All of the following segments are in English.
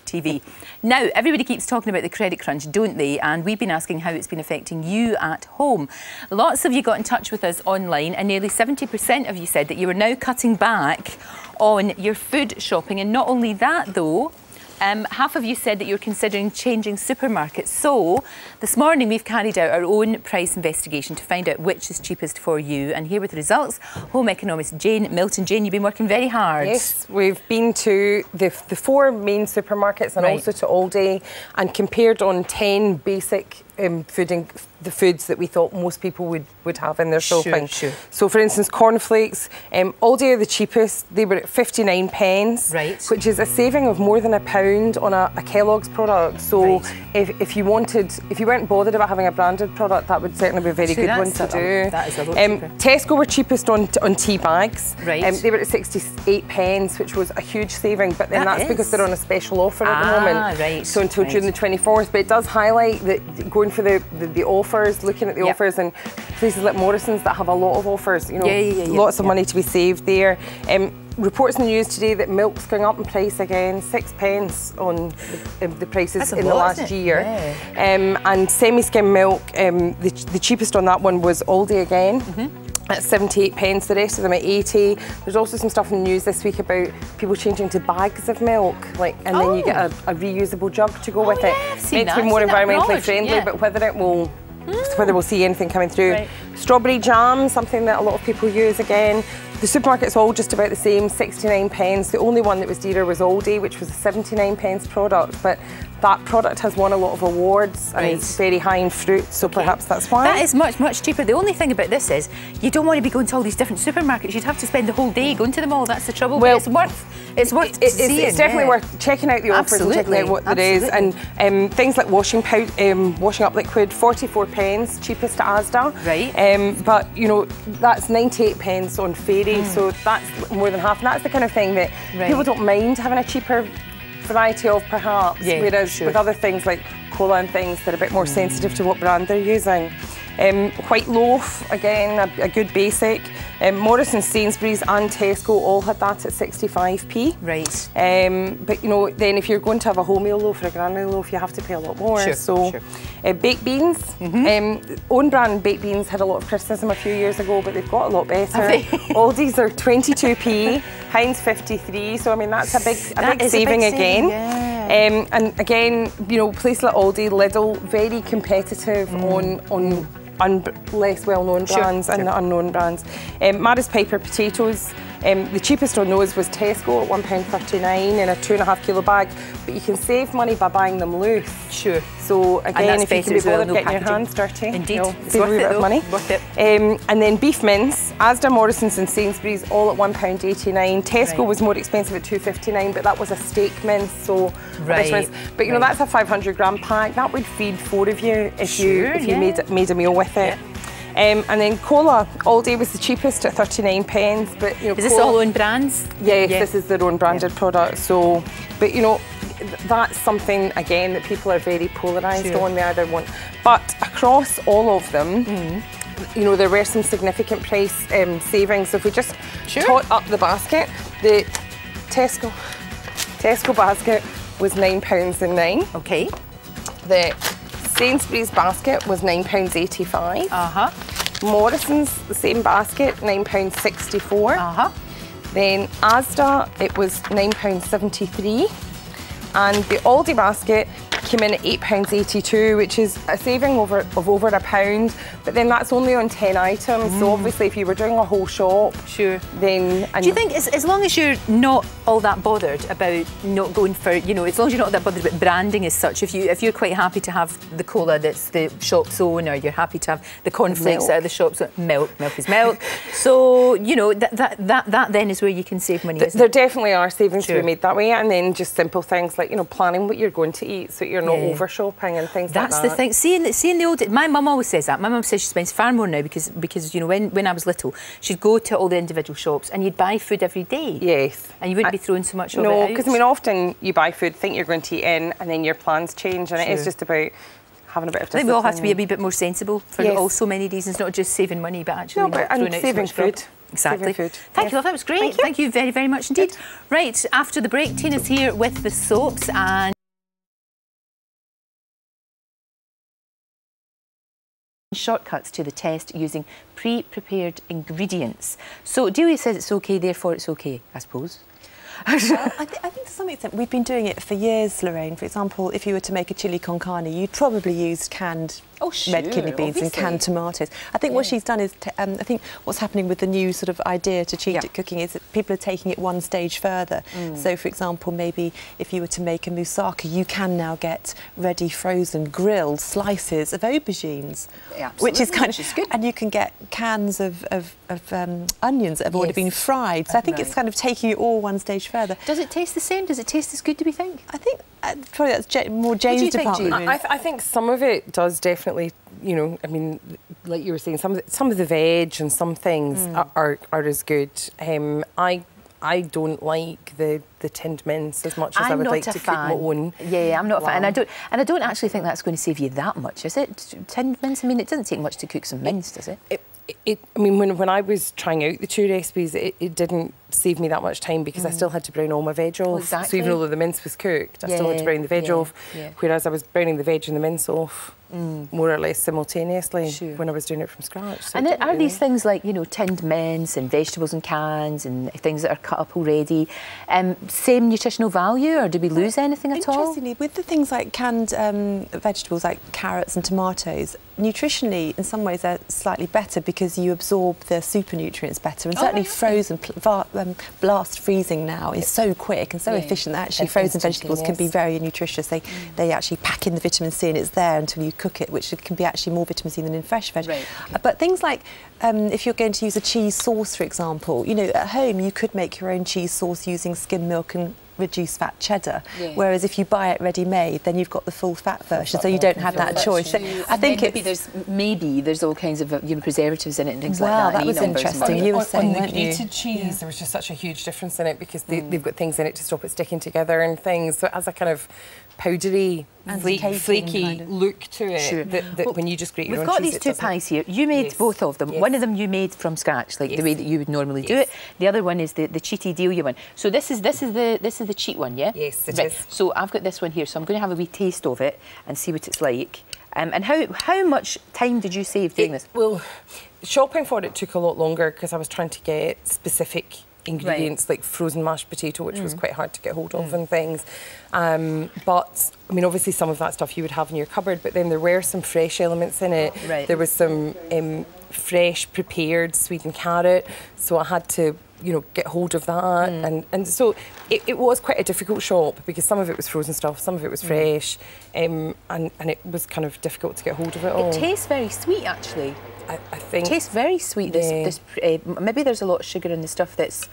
GMTV. Now, everybody keeps talking about the credit crunch, don't they? And we've been asking how it's been affecting you at home. Lots of you got in touch with us online, and nearly 70% of you said that you were now cutting back on your food shopping. And not only that, though, half of you said that you're considering changing supermarkets. So this morning we've carried out our own price investigation to find out which is cheapest for you. And here with the results, home economist Jane Milton. Jane, you've been working very hard. Yes, we've been to the four main supermarkets and also to Aldi and compared on 10 basic the foods that we thought most people would have in their shopping. Sure. So, for instance, cornflakes. Aldi are the cheapest. They were at 59 pence, which is a saving of more than £1 on a Kellogg's product. So, if you weren't bothered about having a branded product, that would certainly be a very good one to do. That is a lot cheaper. Tesco were cheapest on tea bags. They were at 68 pence, which was a huge saving. But then that's because they're on a special offer at the moment. So until June the 24th. But it does highlight that going for the offers, looking at the offers, and places like Morrison's that have a lot of offers, you know, lots of money to be saved there. Reports in the news today that milk's going up in price again, 6 pence on the prices in the last year. And semi-skim milk, the cheapest on that one was Aldi again. At 78 pence, the rest of them at 80. There's also some stuff in the news this week about people changing to bags of milk, and then you get a reusable jug to go with it. It's meant to be more environmentally friendly, but whether we'll see anything coming through. Strawberry jam, something that a lot of people use again. The supermarket's all just about the same, 69 pence. The only one that was dearer was Aldi, which was a 79 pence product, but that product has won a lot of awards and it's very high in fruit, so perhaps that's why. That is much, much cheaper. The only thing about this is you don't want to be going to all these different supermarkets. You'd have to spend the whole day going to them all. That's the trouble. Well, but it's worth seeing. It's definitely worth checking out the offers and checking out what there is. And things like washing up liquid, 44 pence, cheapest at Asda. But you know, that's 98 pence on Fairy, so that's more than half. And that's the kind of thing that people don't mind having a cheaper variety of, perhaps, whereas with other things like cola and things, they're a bit more sensitive to what brand they're using. White loaf, again, a good basic. Morrison's, Sainsbury's and Tesco all had that at 65p. But you know, then if you're going to have a wholemeal loaf or a granny loaf, you have to pay a lot more. Baked beans, own brand baked beans had a lot of criticism a few years ago, but they've got a lot better. Aldi's are 22p, Heinz 53, so I mean that's a big saving again. And again, you know, places like Aldi, Lidl, very competitive on less well-known brands and the unknown brands. Maris Piper potatoes, the cheapest on those was Tesco at £1.39 in a 2.5 kilo bag, but you can save money by buying them loose. So again, if you can be bothered getting your hands dirty, it's worth it though. Money. And then beef mince, Asda, Morrison's and Sainsbury's all at £1.89. Tesco was more expensive at £2.59, but that was a steak mince, so but you know, that's a 500 gram pack. That would feed 4 of you if you made a meal with it. And then cola, Aldi was the cheapest at 39 pence. But you know, is this all own brands? Yes, this is their own branded product. So, but you know, that's something again that people are very polarised on. They either want, but across all of them, you know, there were some significant price savings. So if we just tot up the basket, the Tesco basket was £9.09. The Sainsbury's basket was £9.85. Morrison's, the same basket, £9.64. Then Asda, it was £9.73. And the Aldi basket came in at £8.82, which is a saving of over £1. But then that's only on 10 items. So obviously, if you were doing a whole shop, then do you think as long as you're not all that bothered about not going for, you know, as long as you're not that bothered about branding as such, if you're quite happy to have the cola that's the shop's own, or you're happy to have the cornflakes that are the shop's own, milk is milk. So you know that then is where you can save money. There definitely are savings to be made that way, and then just simple things like, you know, planning what you're going to eat so you're not over shopping and things like that. That's the thing. Seeing the old, my mum always says that. My mum says she spends far more now because you know, when I was little, she'd go to all the individual shops and you'd buy food every day. And you wouldn't be throwing so much of it out. No, because I mean, often you buy food, think you're going to eat in, and then your plans change, and it is just about having a bit of discipline. I think we all have to be a wee bit more sensible for so many reasons, not just saving money, but actually not throwing out saving so much food. Exactly. Thank you, love. That was great. Thank you very, very much indeed. Right, after the break, Tina's here with the soaps and shortcuts to the test using pre-prepared ingredients. So Delia says it's okay, therefore it's okay, I suppose. Well, I think to some extent we've been doing it for years, Lorraine. For example, if you were to make a chili con carne, you'd probably use canned red kidney beans and canned tomatoes. I think what she's done is, I think what's happening with the new sort of idea to cheat at cooking is that people are taking it one stage further. So, for example, maybe if you were to make a moussaka, you can now get ready frozen grilled slices of aubergines, which is kind of good. And you can get cans of onions that have already been fried. So I think it's kind of taking it all one stage further. Does it taste the same? Does it taste as good, do we think? I think probably that's more Jane's department. I think some of it does definitely, you know, I mean, like you were saying, some of the veg and some things are as good. I don't like the tinned mince as much as I would like to cook my own. Yeah, I'm not a fan, and I don't actually think that's going to save you that much, is it? Tinned mince. I mean, it doesn't take much to cook some mince, does it? I mean, when I was trying out the 2 recipes, it didn't save me that much time because I still had to brown all my veg off. Exactly. So even though the mince was cooked, I still had to brown the veg off. Whereas I was browning the veg and the mince off more or less simultaneously when I was doing it from scratch. So and are these things like, you know, tinned mince and vegetables in cans and things that are cut up already, same nutritional value, or do we lose anything at all? Interestingly, with the things like canned vegetables like carrots and tomatoes, nutritionally, in some ways, they're slightly better because you absorb the super nutrients better. And certainly frozen, blast freezing now is so quick and so efficient that actually frozen vegetables can be very nutritious. They actually pack in the vitamin C and it's there until you cook it, which can be actually more vitamin C than in fresh veg. But things like if you're going to use a cheese sauce, for example, you know, at home you could make your own cheese sauce using skim milk and reduced fat cheddar, whereas if you buy it ready-made, then you've got the full fat version, so you don't have that choice. So I think maybe there's all kinds of preservatives in it and things like that. Wow, that was interesting. You were saying, on the grated cheese, there was just such a huge difference in it because they've got things in it to stop it sticking together and things. So it has a kind of powdery, flaky look to it that when you just grate your own cheese. We've got these 2 pies here. You made both of them. One of them you made from scratch, like the way that you would normally do it. The other one is the cheaty Delia one. So this is the cheat one, yeah? Yes, it is. So I've got this one here, so I'm going to have a wee taste of it and see what it's like. And how much time did you save doing this? Well, shopping for it took a lot longer because I was trying to get specific ingredients like frozen mashed potato, which was quite hard to get hold of and things. But I mean, obviously some of that stuff you would have in your cupboard, but then there were some fresh elements in it. There was some fresh prepared Sweden carrot, so I had to, you know, get hold of that. And so it was quite a difficult shop because some of it was frozen stuff, some of it was fresh, and it was kind of difficult to get hold of it all. It tastes very sweet, actually. I think it tastes very sweet. Maybe there's a lot of sugar in the stuff that's.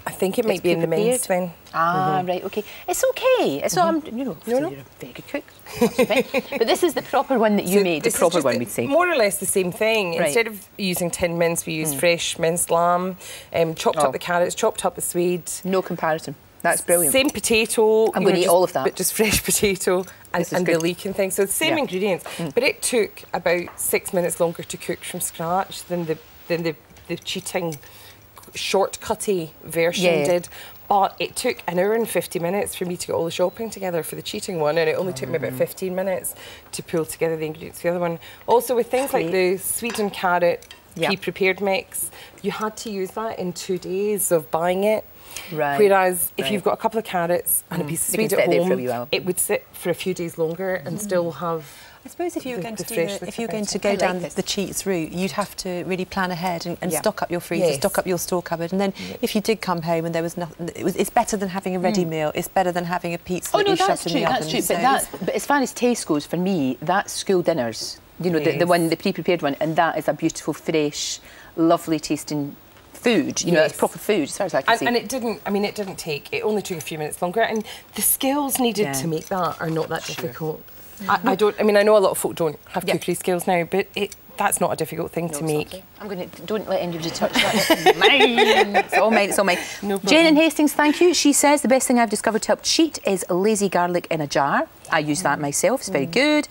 I think it might be in the mince then. Right, okay. It's okay. It's not, you know, you're a very good cook. Okay. But this is the proper one that you made, the proper one, we'd say. More or less the same thing. Instead of using tinned mince, we use fresh minced lamb, chopped up the carrots, chopped up the swede. No comparison. That's brilliant. Same potato. I'm going to eat all of that. But just fresh potato and the leek and things. So the same ingredients. But it took about 6 minutes longer to cook from scratch than the cheating shortcutty version did. But it took 1 hour and 50 minutes for me to get all the shopping together for the cheating one, and it only took me about 15 minutes to pull together the ingredients for the other one. Also with things like the Sweden carrot pre-prepared mix, you had to use that in 2 days of buying it. Whereas if you've got a couple of carrots and a piece of swede at home, it would sit for a few days longer and still have. I suppose if you were going to go down the cheats route, you'd have to really plan ahead and stock up your freezer, stock up your store cupboard, and then if you did come home and there was nothing, it's better than having a ready meal. It's better than having a pizza that you shoved in the oven. That's true. But as far as taste goes, for me, that's school dinners. You know, the pre-prepared one, and that is a beautiful, fresh, lovely tasting food. You know, that's proper food as far as I can see. And it didn't take. It only took a few minutes longer, and the skills needed to make that are not that difficult. I know a lot of folk don't have cookery skills now, but that's not a difficult thing to make. Don't let anybody touch that. It's mine. It's all mine. It's all mine. No problem. Jane in Hastings, thank you. She says the best thing I've discovered to help cheat is lazy garlic in a jar. I use that myself, it's very good.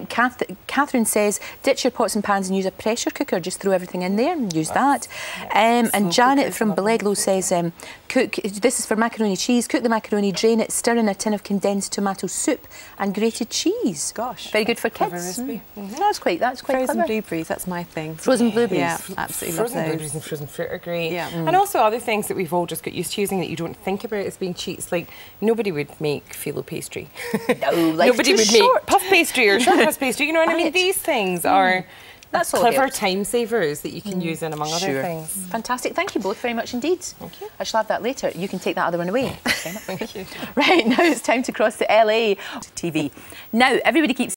Catherine says, ditch your pots and pans and use a pressure cooker, just throw everything in there and use that. And Janet from Beleglo says, this is for macaroni cheese, cook the macaroni, drain it, stir in a tin of condensed tomato soup and grated cheese. Gosh. Very good for kids. That's quite Frozen clever. blueberries, that's my thing. Frozen blueberries. Yeah, absolutely love those. Frozen blueberries and frozen fruit are great. Yeah. And also other things that we've all just got used to using that you don't think about as being cheats, like nobody would make phyllo pastry. No, nobody would make puff pastry or short crust pastry, you know what I mean? These things are clever time savers that you can use in among other things. Fantastic. Thank you both very much indeed. Thank you. I shall have that later. You can take that other one away. Thank you. Right, now it's time to cross to LA TV. Now, everybody keeps